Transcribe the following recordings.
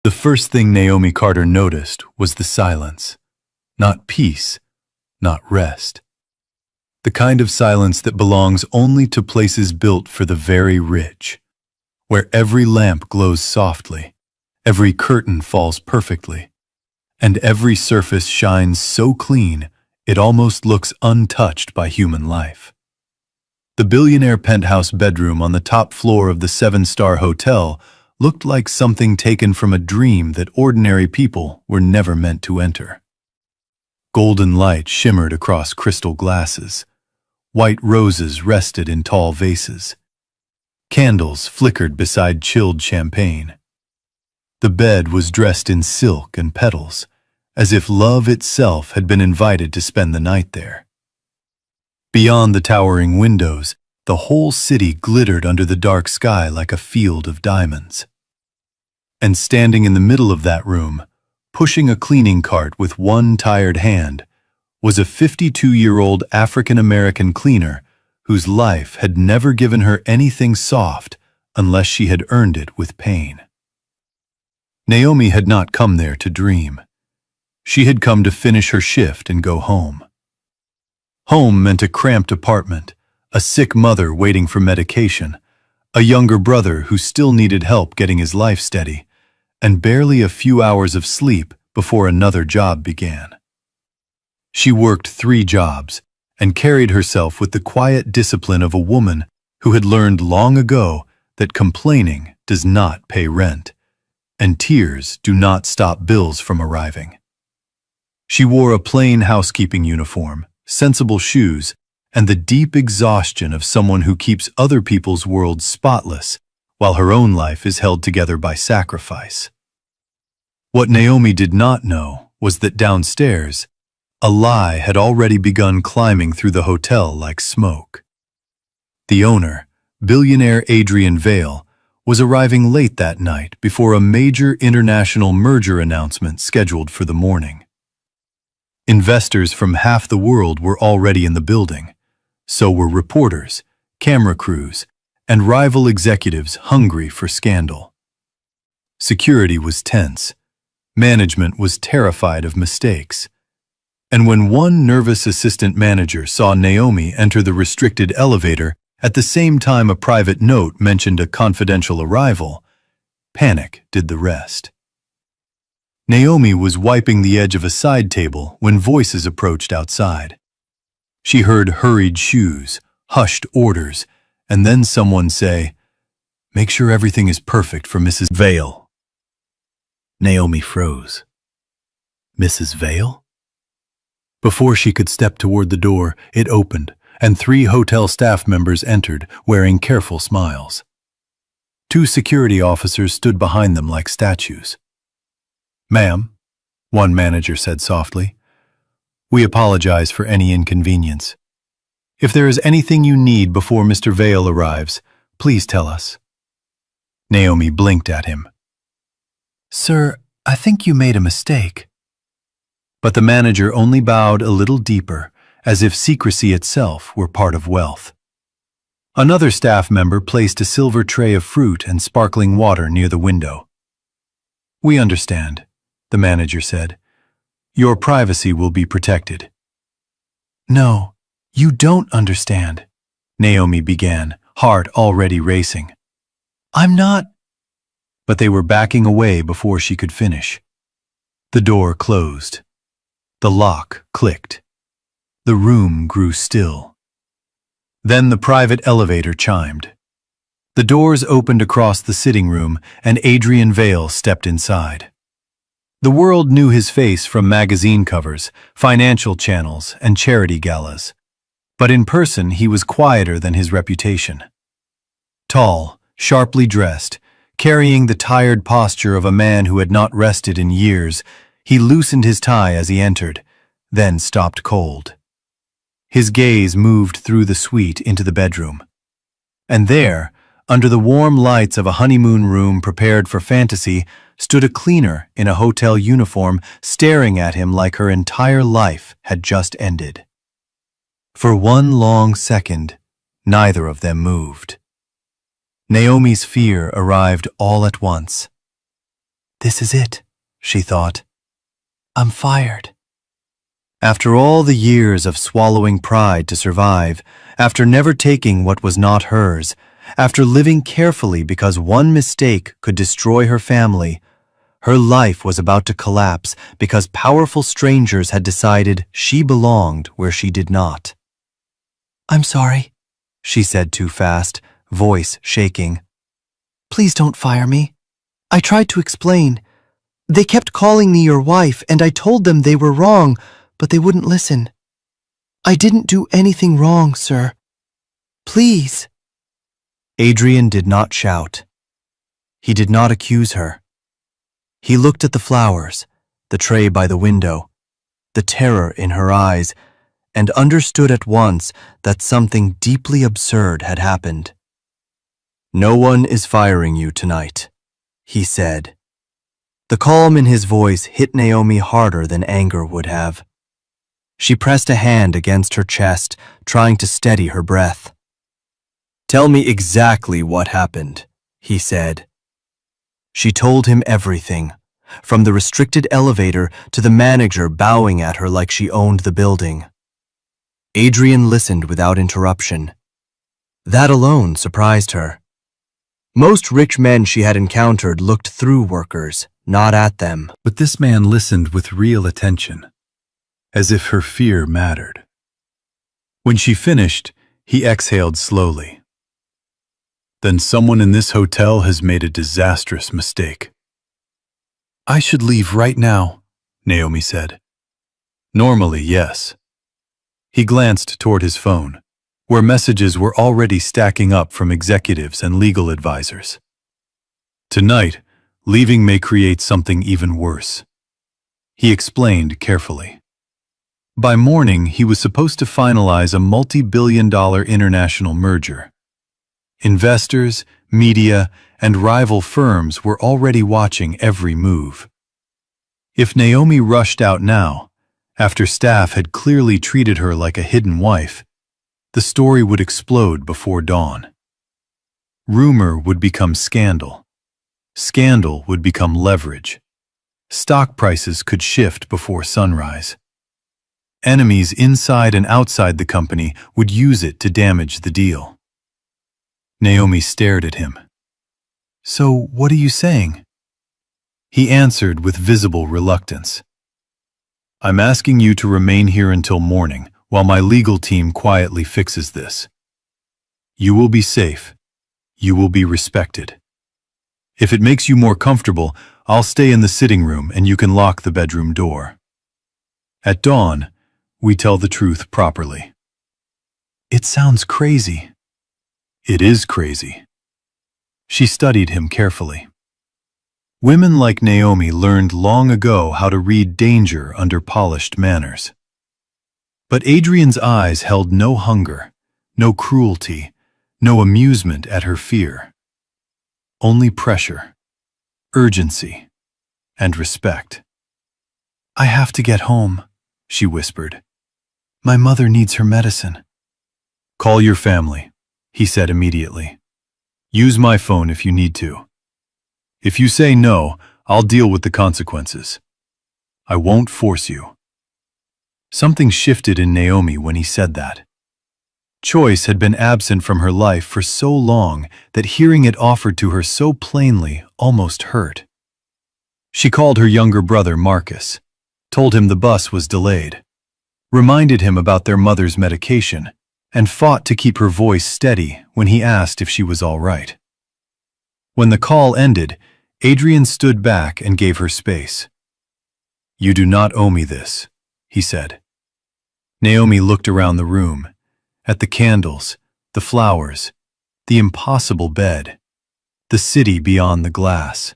The first thing Naomi Carter noticed was the silence. Not peace, not rest. The kind of silence that belongs only to places built for the very rich, where every lamp glows softly, every curtain falls perfectly, and every surface shines so clean it almost looks untouched by human life. The billionaire penthouse bedroom on the top floor of the 7-star hotel looked like something taken from a dream that ordinary people were never meant to enter. Golden light shimmered across crystal glasses. White roses rested in tall vases. Candles flickered beside chilled champagne. The bed was dressed in silk and petals, as if love itself had been invited to spend the night there. Beyond the towering windows, the whole city glittered under the dark sky like a field of diamonds. And standing in the middle of that room, pushing a cleaning cart with one tired hand, was a 52-year-old African-American cleaner whose life had never given her anything soft unless she had earned it with pain. Naomi had not come there to dream. She had come to finish her shift and go home. Home meant a cramped apartment, a sick mother waiting for medication, a younger brother who still needed help getting his life steady, and barely a few hours of sleep before another job began. She worked 3 jobs and carried herself with the quiet discipline of a woman who had learned long ago that complaining does not pay rent, and tears do not stop bills from arriving. She wore a plain housekeeping uniform, sensible shoes, and the deep exhaustion of someone who keeps other people's worlds spotless while her own life is held together by sacrifice. What Naomi did not know was that downstairs, a lie had already begun climbing through the hotel like smoke. The owner, billionaire Adrian Vale, was arriving late that night before a major international merger announcement scheduled for the morning. Investors from half the world were already in the building. So were reporters, camera crews, and rival executives hungry for scandal. Security was tense. Management was terrified of mistakes. And when one nervous assistant manager saw Naomi enter the restricted elevator at the same time a private note mentioned a confidential arrival, panic did the rest. Naomi was wiping the edge of a side table when voices approached outside. She heard hurried shoes, hushed orders, and then someone say, "Make sure everything is perfect for Mrs. Vale." Naomi froze. Mrs. Vale? Before she could step toward the door, it opened, and 3 hotel staff members entered, wearing careful smiles. 2 security officers stood behind them like statues. "Ma'am," one manager said softly, "we apologize for any inconvenience. If there is anything you need before Mr. Vale arrives, please tell us." Naomi blinked at him. "Sir, I think you made a mistake." But the manager only bowed a little deeper, as if secrecy itself were part of wealth. Another staff member placed a silver tray of fruit and sparkling water near the window. "We understand," the manager said. "Your privacy will be protected." "No, you don't understand," Naomi began, heart already racing. "I'm not—" But they were backing away before she could finish. The door closed. The lock clicked. The room grew still. Then the private elevator chimed. The doors opened across the sitting room, and Adrian Vale stepped inside. The world knew his face from magazine covers, financial channels, and charity galas. But in person, he was quieter than his reputation. Tall, sharply dressed, carrying the tired posture of a man who had not rested in years, he loosened his tie as he entered, then stopped cold. His gaze moved through the suite into the bedroom. And there, under the warm lights of a honeymoon room prepared for fantasy, stood a cleaner in a hotel uniform staring at him like her entire life had just ended. For one long second, neither of them moved. Naomi's fear arrived all at once. This is it, she thought. I'm fired. After all the years of swallowing pride to survive, after never taking what was not hers, after living carefully because one mistake could destroy her family, her life was about to collapse because powerful strangers had decided she belonged where she did not. I'm sorry, she said too fast, voice shaking. Please don't fire me. I tried to explain. They kept calling me your wife, and I told them they were wrong, but they wouldn't listen. I didn't do anything wrong, sir. Please. Adrian did not shout. He did not accuse her. He looked at the flowers, the tray by the window, the terror in her eyes, and understood at once that something deeply absurd had happened. No one is firing you tonight, he said. The calm in his voice hit Naomi harder than anger would have. She pressed a hand against her chest, trying to steady her breath. Tell me exactly what happened, he said. She told him everything, from the restricted elevator to the manager bowing at her like she owned the building. Adrian listened without interruption. That alone surprised her. Most rich men she had encountered looked through workers, not at them. But this man listened with real attention, as if her fear mattered. When she finished, he exhaled slowly. Then someone in this hotel has made a disastrous mistake. I should leave right now, Naomi said. Normally, yes. He glanced toward his phone, where messages were already stacking up from executives and legal advisors. Tonight, leaving may create something even worse. He explained carefully. By morning, he was supposed to finalize a multi-billion-dollar international merger. Investors, media, and rival firms were already watching every move. If Naomi rushed out now, after staff had clearly treated her like a hidden wife, the story would explode before dawn. Rumor would become scandal. Scandal would become leverage. Stock prices could shift before sunrise. Enemies inside and outside the company would use it to damage the deal. Naomi stared at him. So, what are you saying? He answered with visible reluctance. I'm asking you to remain here until morning while my legal team quietly fixes this. You will be safe. You will be respected. If it makes you more comfortable, I'll stay in the sitting room and you can lock the bedroom door. At dawn, we tell the truth properly. It sounds crazy. It is crazy. She studied him carefully. Women like Naomi learned long ago how to read danger under polished manners. But Adrian's eyes held no hunger, no cruelty, no amusement at her fear. Only pressure, urgency, and respect. I have to get home, she whispered. My mother needs her medicine. Call your family, he said immediately. Use my phone if you need to. If you say no, I'll deal with the consequences. I won't force you. Something shifted in Naomi when he said that. Choice had been absent from her life for so long that hearing it offered to her so plainly almost hurt. She called her younger brother Marcus, told him the bus was delayed, reminded him about their mother's medication, and fought to keep her voice steady when he asked if she was all right. When the call ended, Adrian stood back and gave her space. You do not owe me this, he said. Naomi looked around the room, at the candles, the flowers, the impossible bed, the city beyond the glass.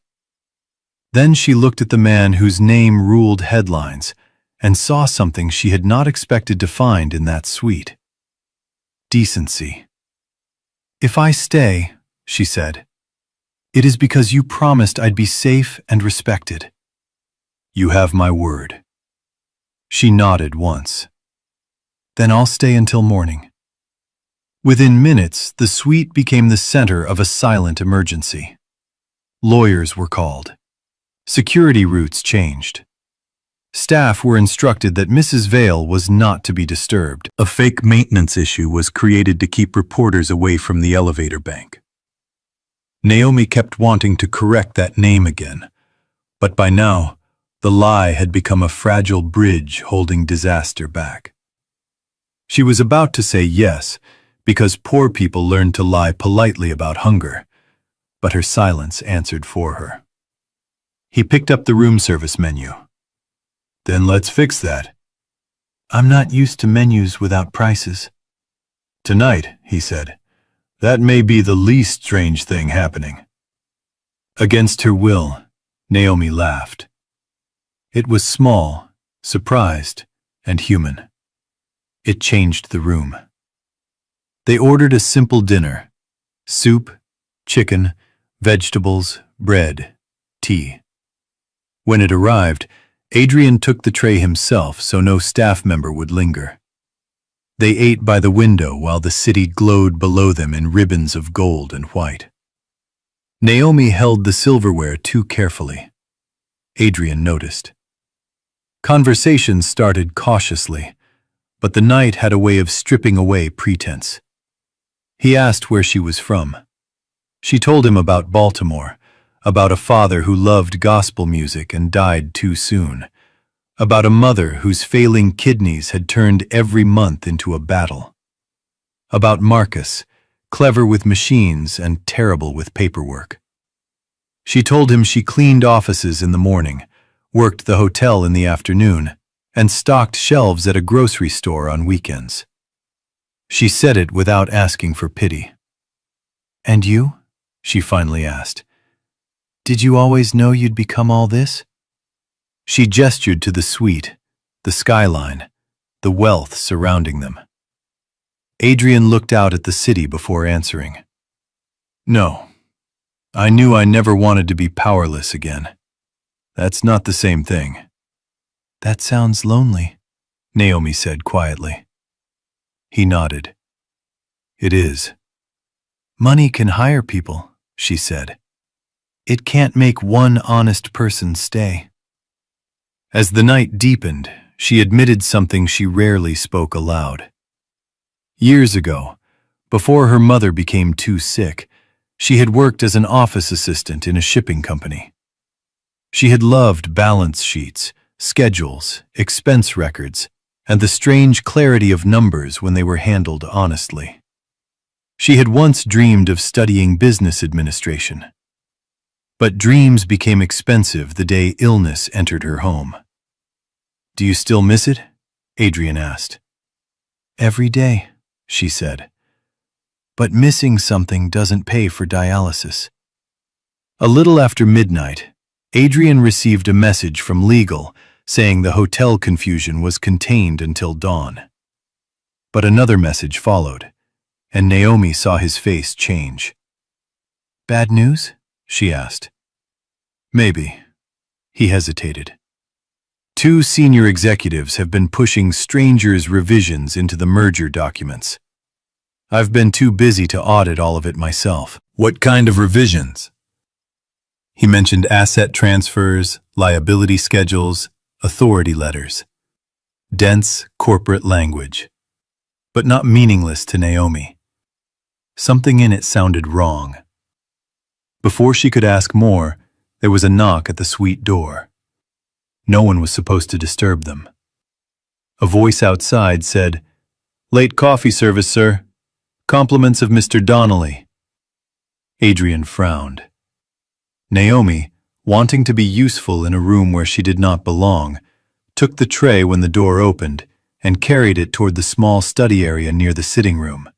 Then she looked at the man whose name ruled headlines and saw something she had not expected to find in that suite. Decency. If I stay, she said, it is because you promised I'd be safe and respected. You have my word. She nodded once. Then I'll stay until morning. Within minutes, the suite became the center of a silent emergency. Lawyers were called. Security routes changed. Staff were instructed that Mrs. Vale was not to be disturbed. A fake maintenance issue was created to keep reporters away from the elevator bank. Naomi kept wanting to correct that name again, but by now, the lie had become a fragile bridge holding disaster back. She was about to say yes, because poor people learned to lie politely about hunger, but her silence answered for her. He picked up the room service menu. Then let's fix that. I'm not used to menus without prices. Tonight, he said, that may be the least strange thing happening. Against her will, Naomi laughed. It was small, surprised, and human. It changed the room. They ordered a simple dinner: soup, chicken, vegetables, bread, tea. When it arrived, Adrian took the tray himself so no staff member would linger. They ate by the window while the city glowed below them in ribbons of gold and white. Naomi held the silverware too carefully. Adrian noticed. Conversations started cautiously, but the night had a way of stripping away pretense. He asked where she was from. She told him about Baltimore, about a father who loved gospel music and died too soon, about a mother whose failing kidneys had turned every month into a battle, about Marcus, clever with machines and terrible with paperwork. She told him she cleaned offices in the morning, worked the hotel in the afternoon, and stocked shelves at a grocery store on weekends. She said it without asking for pity. "And you?" she finally asked. "Did you always know you'd become all this?" She gestured to the suite, the skyline, the wealth surrounding them. Adrian looked out at the city before answering. "No, I knew I never wanted to be powerless again. That's not the same thing." "That sounds lonely," Naomi said quietly. He nodded. "It is." "Money can hire people," she said. "It can't make one honest person stay." As the night deepened, she admitted something she rarely spoke aloud. Years ago, before her mother became too sick, she had worked as an office assistant in a shipping company. She had loved balance sheets, schedules, expense records, and the strange clarity of numbers when they were handled honestly. She had once dreamed of studying business administration. But dreams became expensive the day illness entered her home. "Do you still miss it?" Adrian asked. "Every day," she said. "But missing something doesn't pay for dialysis." A little after midnight, Adrian received a message from legal saying the hotel confusion was contained until dawn. But another message followed, and Naomi saw his face change. "Bad news?" she asked. "Maybe." He hesitated. "Two senior executives have been pushing strangers' revisions into the merger documents. I've been too busy to audit all of it myself." "What kind of revisions?" He mentioned asset transfers, liability schedules, authority letters. Dense corporate language, but not meaningless to Naomi. Something in it sounded wrong. Before she could ask more, there was a knock at the suite door. No one was supposed to disturb them. A voice outside said, "Late coffee service, sir. Compliments of Mr. Donnelly." Adrian frowned. Naomi, wanting to be useful in a room where she did not belong, took the tray when the door opened and carried it toward the small study area near the sitting room.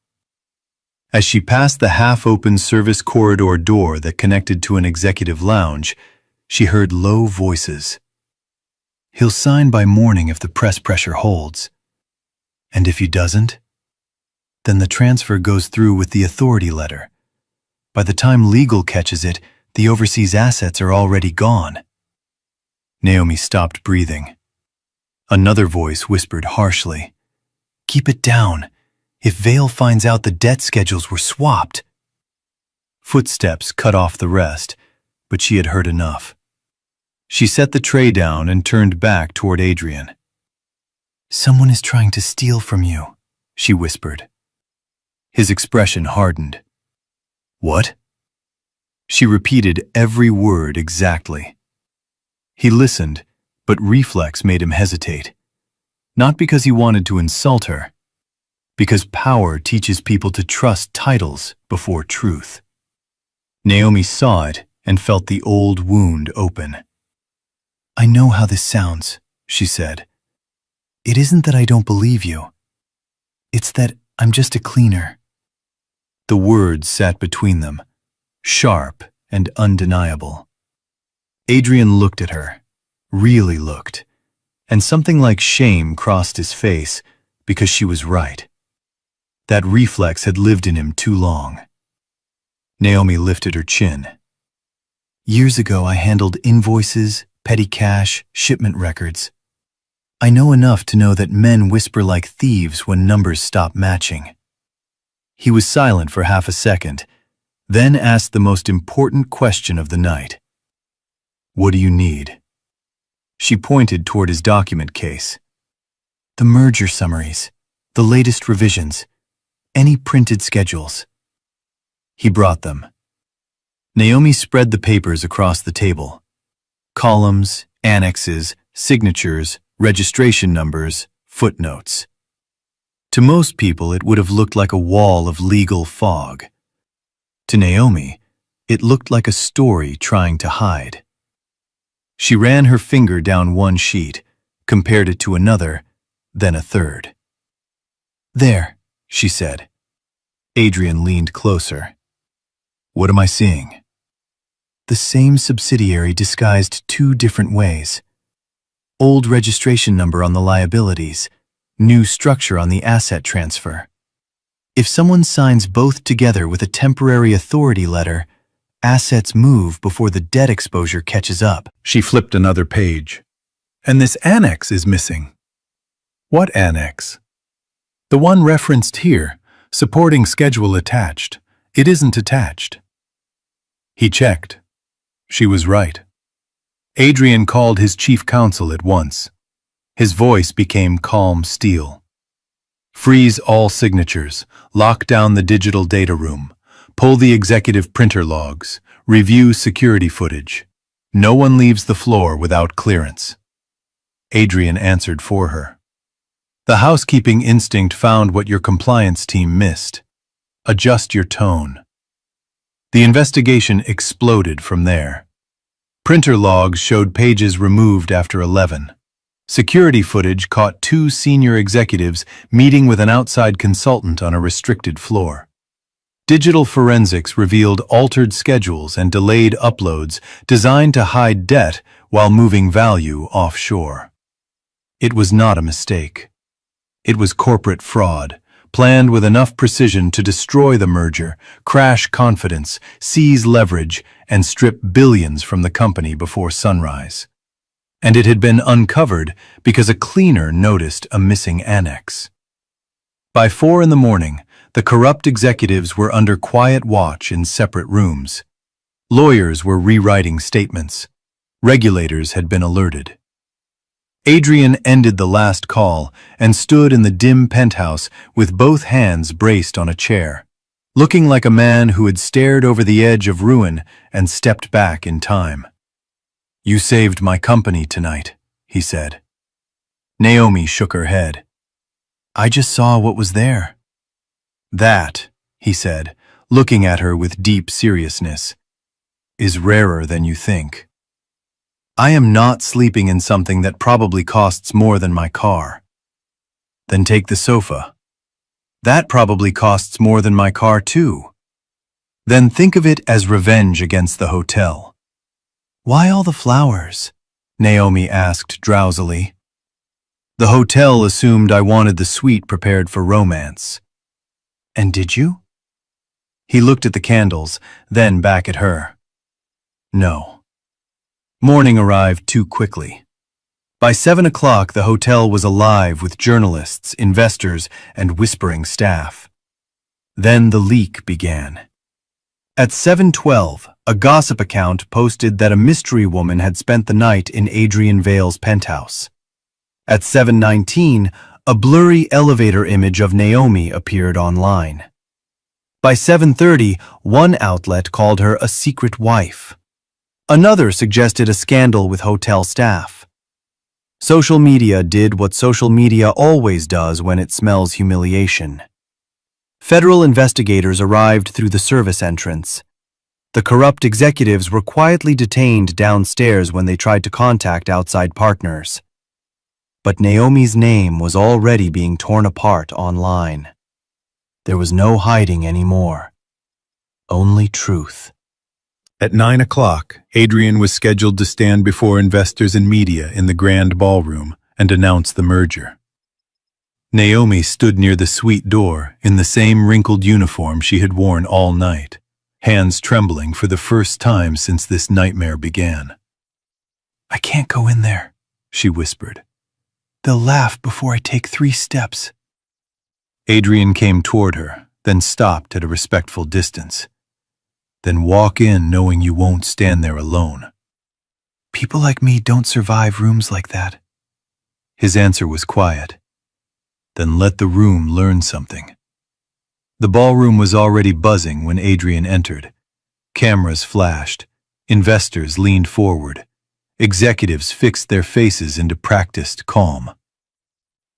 As she passed the half-open service corridor door that connected to an executive lounge, she heard low voices. "He'll sign by morning if the press pressure holds. And if he doesn't, then the transfer goes through with the authority letter. By the time legal catches it, the overseas assets are already gone." Naomi stopped breathing. Another voice whispered harshly, "Keep it down. If Vale finds out the debt schedules were swapped." Footsteps cut off the rest, but she had heard enough. She set the tray down and turned back toward Adrian. "Someone is trying to steal from you," she whispered. His expression hardened. "What?" She repeated every word exactly. He listened, but reflex made him hesitate. Not because he wanted to insult her, because power teaches people to trust titles before truth. Naomi saw it and felt the old wound open. "I know how this sounds," she said. "It isn't that I don't believe you. It's that I'm just a cleaner." The words sat between them, sharp and undeniable. Adrian looked at her, really looked, and something like shame crossed his face because she was right. That reflex had lived in him too long. Naomi lifted her chin. "Years ago I handled invoices, petty cash, shipment records. I know enough to know that men whisper like thieves when numbers stop matching." He was silent for half a second, then asked the most important question of the night. "What do you need?" She pointed toward his document case. "The merger summaries, the latest revisions, any printed schedules." He brought them. Naomi spread the papers across the table. Columns, annexes, signatures, registration numbers, footnotes. To most people, it would have looked like a wall of legal fog. To Naomi, it looked like a story trying to hide. She ran her finger down one sheet, compared it to another, then a third. "There," she said. Adrian leaned closer. "What am I seeing?" "The same subsidiary disguised two different ways. Old registration number on the liabilities, new structure on the asset transfer. If someone signs both together with a temporary authority letter, assets move before the debt exposure catches up." She flipped another page. "And this annex is missing." "What annex?" "The one referenced here, supporting schedule attached. It isn't attached." He checked. She was right. Adrian called his chief counsel at once. His voice became calm steel. "Freeze all signatures, lock down the digital data room, pull the executive printer logs, review security footage. No one leaves the floor without clearance." Adrian answered for her. "The housekeeping instinct found what your compliance team missed. Adjust your tone." The investigation exploded from there. Printer logs showed pages removed after 11. Security footage caught two senior executives meeting with an outside consultant on a restricted floor. Digital forensics revealed altered schedules and delayed uploads designed to hide debt while moving value offshore. It was not a mistake. It was corporate fraud, planned with enough precision to destroy the merger, crash confidence, seize leverage, and strip billions from the company before sunrise. And it had been uncovered because a cleaner noticed a missing annex. By 4 in the morning, the corrupt executives were under quiet watch in separate rooms. Lawyers were rewriting statements. Regulators had been alerted. Adrian ended the last call and stood in the dim penthouse with both hands braced on a chair, looking like a man who had stared over the edge of ruin and stepped back in time. "You saved my company tonight," he said. Naomi shook her head. "I just saw what was there." "That," he said, looking at her with deep seriousness, "is rarer than you think. I am not sleeping in something that probably costs more than my car." "Then take the sofa." "That probably costs more than my car too." "Then think of it as revenge against the hotel." "Why all the flowers?" Naomi asked drowsily. "The hotel assumed I wanted the suite prepared for romance." "And did you?" He looked at the candles, then back at her. "No." Morning arrived too quickly. By 7 o'clock, the hotel was alive with journalists, investors, and whispering staff. Then the leak began. At 7:12, a gossip account posted that a mystery woman had spent the night in Adrian Vale's penthouse. At 7:19, a blurry elevator image of Naomi appeared online. By 7:30, one outlet called her a secret wife. Another suggested a scandal with hotel staff. Social media did what social media always does when it smells humiliation. Federal investigators arrived through the service entrance. The corrupt executives were quietly detained downstairs when they tried to contact outside partners. But Naomi's name was already being torn apart online. There was no hiding anymore. Only truth. At 9 o'clock, Adrian was scheduled to stand before investors and media in the grand ballroom and announce the merger. Naomi stood near the suite door in the same wrinkled uniform she had worn all night, hands trembling for the first time since this nightmare began. "I can't go in there," she whispered. "They'll laugh before I take 3 steps. Adrian came toward her, then stopped at a respectful distance. "Then walk in knowing you won't stand there alone." "People like me don't survive rooms like that." His answer was quiet. "Then let the room learn something." The ballroom was already buzzing when Adrian entered. Cameras flashed. Investors leaned forward. Executives fixed their faces into practiced calm.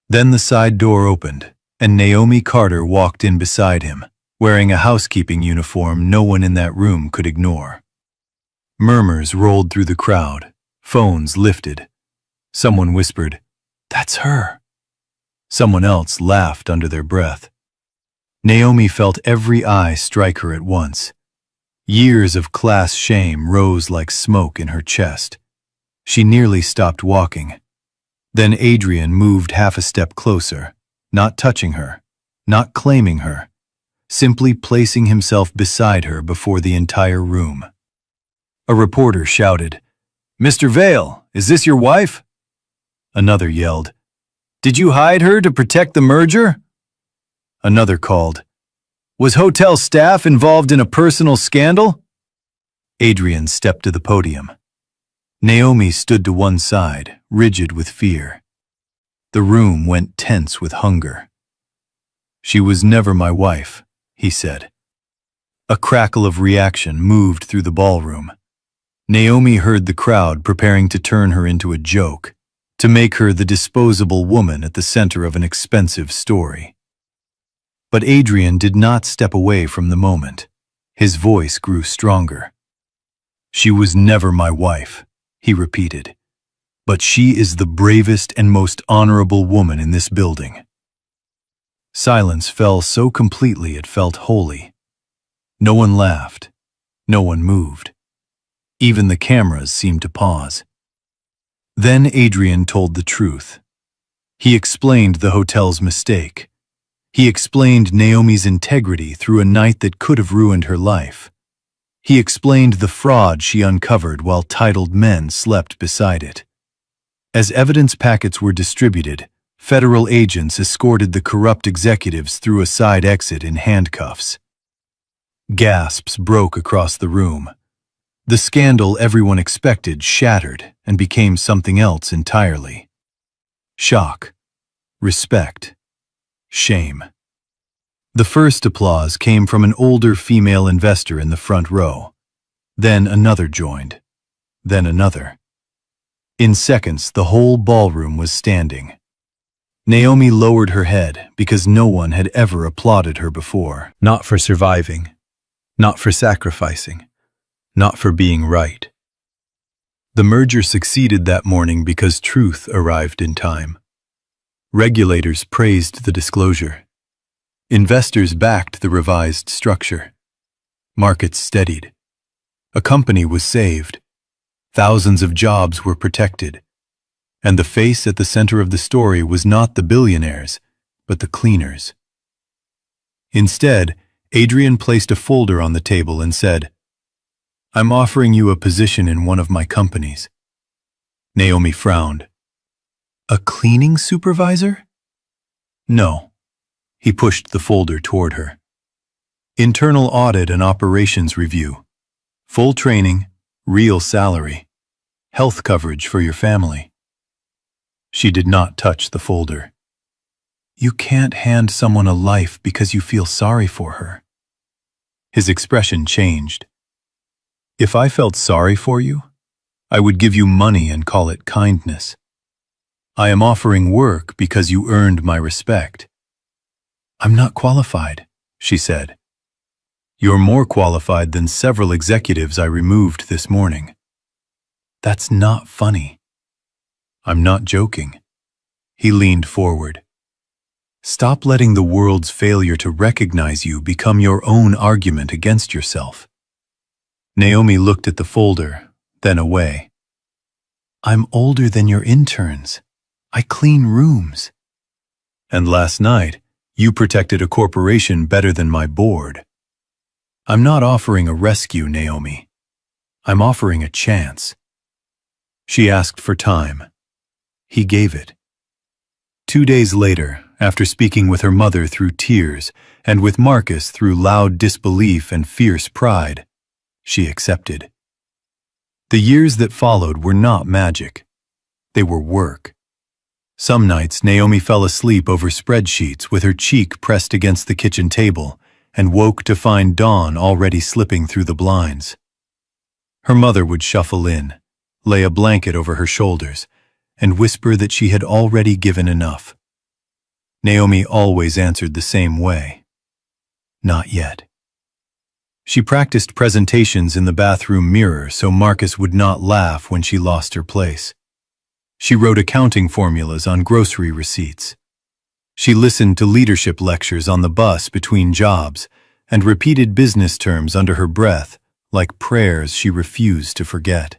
Then the side door opened, and Naomi Carter walked in beside him, wearing a housekeeping uniform no one in that room could ignore. Murmurs rolled through the crowd. Phones lifted. Someone whispered, "That's her." Someone else laughed under their breath. Naomi felt every eye strike her at once. Years of class shame rose like smoke in her chest. She nearly stopped walking. Then Adrian moved half a step closer, not touching her, not claiming her, simply placing himself beside her before the entire room. A reporter shouted, "Mr. Vale, is this your wife?" Another yelled, "Did you hide her to protect the merger?" Another called, "Was hotel staff involved in a personal scandal?" Adrian stepped to the podium. Naomi stood to one side, rigid with fear. The room went tense with hunger. "She was never my wife," he said. A crackle of reaction moved through the ballroom. Naomi heard the crowd preparing to turn her into a joke, to make her the disposable woman at the center of an expensive story. But Adrian did not step away from the moment. His voice grew stronger. "She was never my wife," he repeated. "But she is the bravest and most honorable woman in this building." Silence fell so completely it felt holy. No one laughed. No one moved. Even the cameras seemed to pause. Then Adrian told the truth. He explained the hotel's mistake. He explained Naomi's integrity through a night that could have ruined her life. He explained the fraud she uncovered while titled men slept beside it. As evidence packets were distributed, federal agents escorted the corrupt executives through a side exit in handcuffs. Gasps broke across the room. The scandal everyone expected shattered and became something else entirely. Shock, respect, shame. The first applause came from an older female investor in the front row. Then another joined. Then another. In seconds, the whole ballroom was standing. Naomi lowered her head because no one had ever applauded her before. Not for surviving. Not for sacrificing. Not for being right. The merger succeeded that morning because truth arrived in time. Regulators praised the disclosure. Investors backed the revised structure. Markets steadied. A company was saved. Thousands of jobs were protected. And the face at the center of the story was not the billionaires, but the cleaners. Instead, Adrian placed a folder on the table and said, "I'm offering you a position in one of my companies." Naomi frowned. "A cleaning supervisor?" "No." He pushed the folder toward her. Internal audit and operations review. Full training, real salary, health coverage for your family. She did not touch the folder. You can't hand someone a life because you feel sorry for her. His expression changed. If I felt sorry for you, I would give you money and call it kindness. I am offering work because you earned my respect. I'm not qualified, she said. You're more qualified than several executives I removed this morning. That's not funny. I'm not joking. He leaned forward. Stop letting the world's failure to recognize you become your own argument against yourself. Naomi looked at the folder, then away. I'm older than your interns. I clean rooms. And last night, you protected a corporation better than my board. I'm not offering a rescue, Naomi. I'm offering a chance. She asked for time. He gave it. 2 days later, after speaking with her mother through tears and with Marcus through loud disbelief and fierce pride, she accepted. The years that followed were not magic. They were work. Some nights, Naomi fell asleep over spreadsheets with her cheek pressed against the kitchen table and woke to find dawn already slipping through the blinds. Her mother would shuffle in, lay a blanket over her shoulders, and whisper that she had already given enough. Naomi always answered the same way. Not yet. She practiced presentations in the bathroom mirror so Marcus would not laugh when she lost her place. She wrote accounting formulas on grocery receipts. She listened to leadership lectures on the bus between jobs and repeated business terms under her breath like prayers she refused to forget.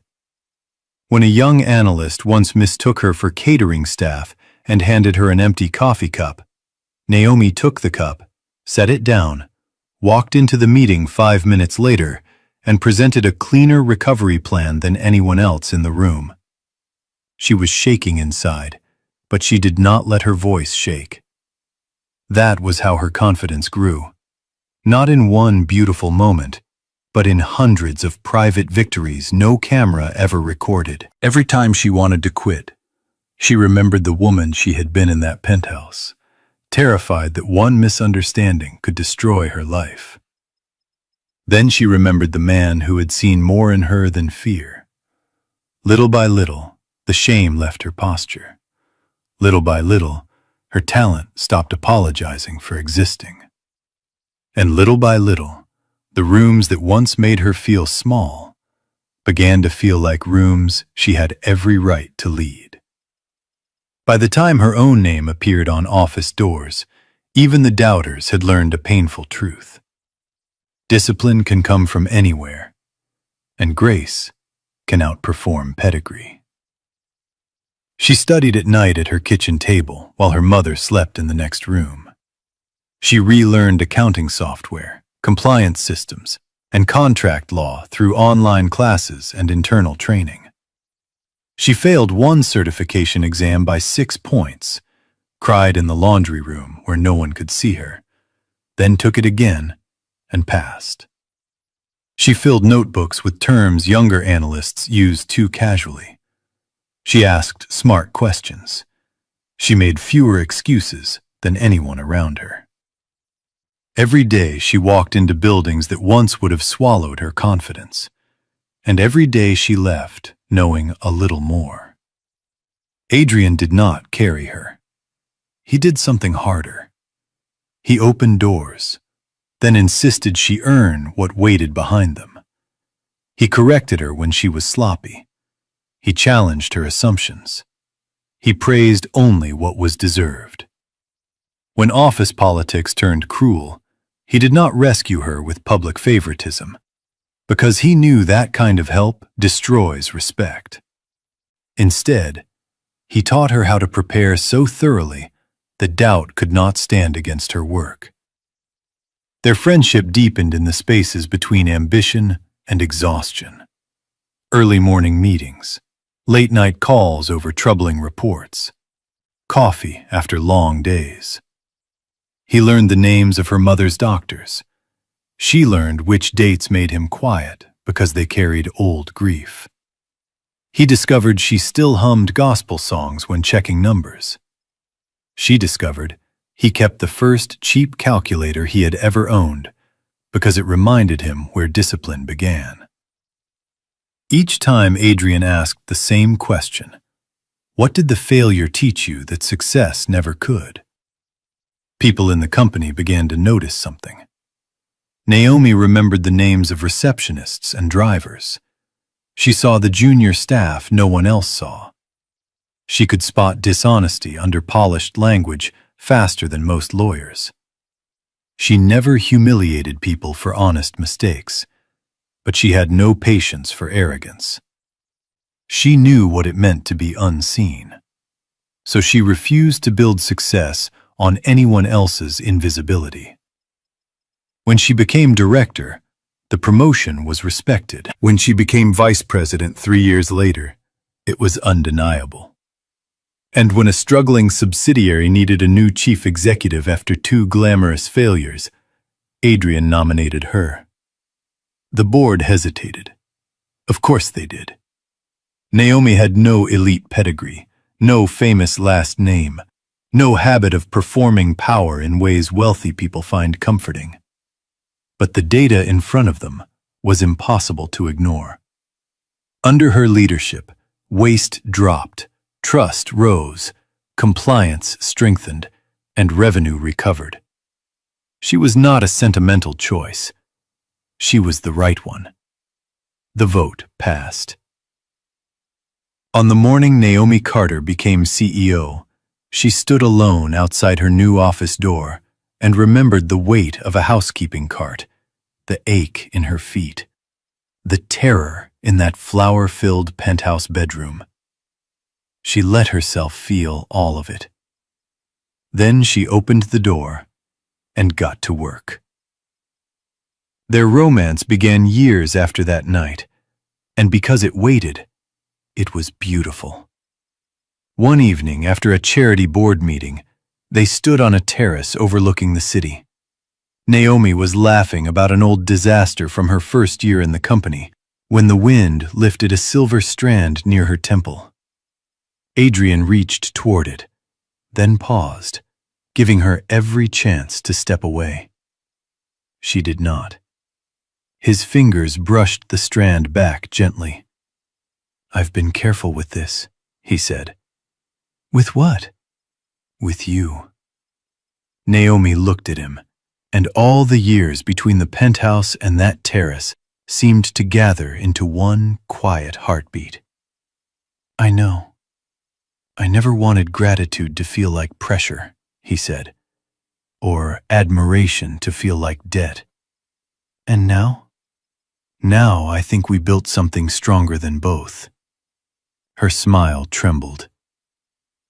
When a young analyst once mistook her for catering staff and handed her an empty coffee cup, Naomi took the cup, set it down, walked into the meeting 5 minutes later, and presented a cleaner recovery plan than anyone else in the room. She was shaking inside, but she did not let her voice shake. That was how her confidence grew. Not in one beautiful moment, but in hundreds of private victories no camera ever recorded. Every time she wanted to quit, she remembered the woman she had been in that penthouse, terrified that one misunderstanding could destroy her life. Then she remembered the man who had seen more in her than fear. Little by little, the shame left her posture. Little by little, her talent stopped apologizing for existing. And little by little, the rooms that once made her feel small began to feel like rooms she had every right to lead. By the time her own name appeared on office doors, even the doubters had learned a painful truth. Discipline can come from anywhere, and grace can outperform pedigree. She studied at night at her kitchen table while her mother slept in the next room. She relearned accounting software, compliance systems, and contract law through online classes and internal training. She failed one certification exam by 6 points, cried in the laundry room where no one could see her, then took it again and passed. She filled notebooks with terms younger analysts used too casually. She asked smart questions. She made fewer excuses than anyone around her. Every day she walked into buildings that once would have swallowed her confidence, and every day she left knowing a little more. Adrian did not carry her. He did something harder. He opened doors, then insisted she earn what waited behind them. He corrected her when she was sloppy. He challenged her assumptions. He praised only what was deserved. When office politics turned cruel, he did not rescue her with public favoritism, because he knew that kind of help destroys respect. Instead, he taught her how to prepare so thoroughly that doubt could not stand against her work. Their friendship deepened in the spaces between ambition and exhaustion. Early morning meetings, late-night calls over troubling reports, coffee after long days. He learned the names of her mother's doctors. She learned which dates made him quiet because they carried old grief. He discovered she still hummed gospel songs when checking numbers. She discovered he kept the first cheap calculator he had ever owned because it reminded him where discipline began. Each time Adrian asked the same question, "What did the failure teach you that success never could?" People in the company began to notice something. Naomi remembered the names of receptionists and drivers. She saw the junior staff no one else saw. She could spot dishonesty under polished language faster than most lawyers. She never humiliated people for honest mistakes, but she had no patience for arrogance. She knew what it meant to be unseen, so she refused to build success on anyone else's invisibility. When she became director, the promotion was respected. When she became vice president 3 years later, it was undeniable. And when a struggling subsidiary needed a new chief executive after 2 glamorous failures, Adrian nominated her. The board hesitated. Of course they did. Naomi had no elite pedigree, no famous last name, no habit of performing power in ways wealthy people find comforting. But the data in front of them was impossible to ignore. Under her leadership, waste dropped, trust rose, compliance strengthened, and revenue recovered. She was not a sentimental choice. She was the right one. The vote passed. On the morning Naomi Carter became CEO, she stood alone outside her new office door and remembered the weight of a housekeeping cart, the ache in her feet, the terror in that flower-filled penthouse bedroom. She let herself feel all of it. Then she opened the door and got to work. Their romance began years after that night, and because it waited, it was beautiful. One evening, after a charity board meeting, they stood on a terrace overlooking the city. Naomi was laughing about an old disaster from her first year in the company, when the wind lifted a silver strand near her temple. Adrian reached toward it, then paused, giving her every chance to step away. She did not. His fingers brushed the strand back gently. "I've been careful with this," he said. "With what?" "With you." Naomi looked at him, and all the years between the penthouse and that terrace seemed to gather into one quiet heartbeat. "I know. I never wanted gratitude to feel like pressure," he said, "or admiration to feel like debt. And now? Now I think we built something stronger than both." Her smile trembled.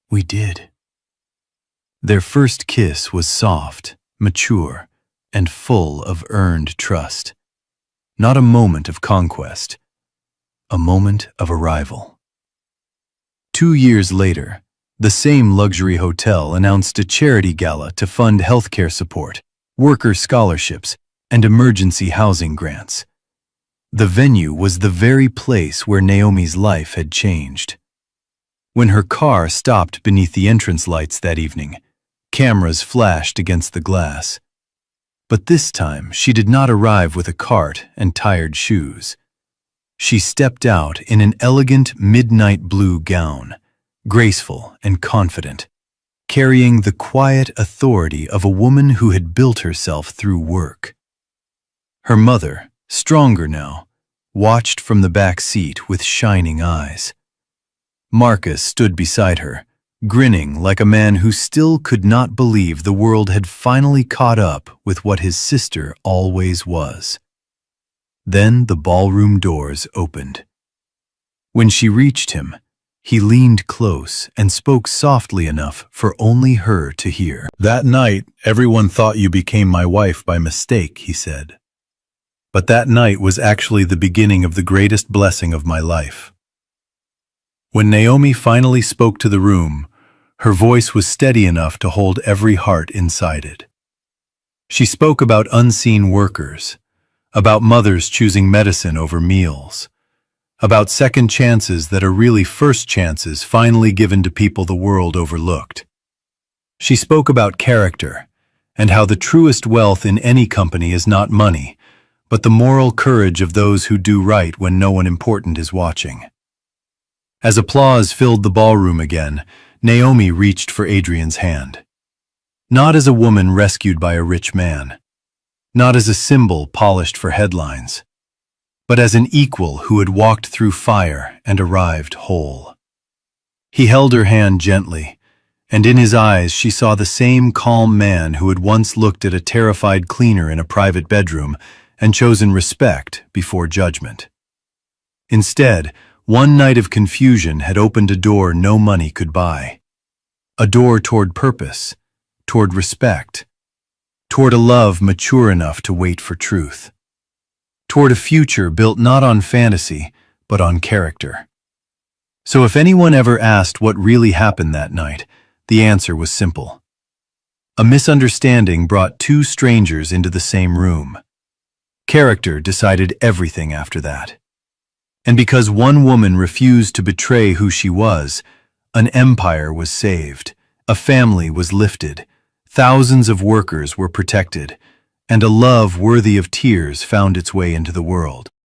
"We did." Their first kiss was soft, mature, and full of earned trust. Not a moment of conquest, a moment of arrival. 2 years later, the same luxury hotel announced a charity gala to fund healthcare support, worker scholarships, and emergency housing grants. The venue was the very place where Naomi's life had changed. When her car stopped beneath the entrance lights that evening, cameras flashed against the glass. But this time she did not arrive with a cart and tired shoes. She stepped out in an elegant midnight blue gown, graceful and confident, carrying the quiet authority of a woman who had built herself through work. Her mother, stronger now, watched from the back seat with shining eyes. Marcus stood beside her, grinning like a man who still could not believe the world had finally caught up with what his sister always was. Then the ballroom doors opened. When she reached him, he leaned close and spoke softly enough for only her to hear. "That night, everyone thought you became my wife by mistake," he said. "But that night was actually the beginning of the greatest blessing of my life." When Naomi finally spoke to the room, her voice was steady enough to hold every heart inside it. She spoke about unseen workers, about mothers choosing medicine over meals, about second chances that are really first chances finally given to people the world overlooked. She spoke about character and how the truest wealth in any company is not money, but the moral courage of those who do right when no one important is watching. As applause filled the ballroom again, Naomi reached for Adrian's hand. Not as a woman rescued by a rich man, not as a symbol polished for headlines, but as an equal who had walked through fire and arrived whole. He held her hand gently, and in his eyes she saw the same calm man who had once looked at a terrified cleaner in a private bedroom and chosen respect before judgment. Instead, one night of confusion had opened a door no money could buy. A door toward purpose, toward respect, toward a love mature enough to wait for truth, toward a future built not on fantasy, but on character. So if anyone ever asked what really happened that night, the answer was simple. A misunderstanding brought two strangers into the same room. Character decided everything after that. And because one woman refused to betray who she was, an empire was saved, a family was lifted, thousands of workers were protected, and a love worthy of tears found its way into the world.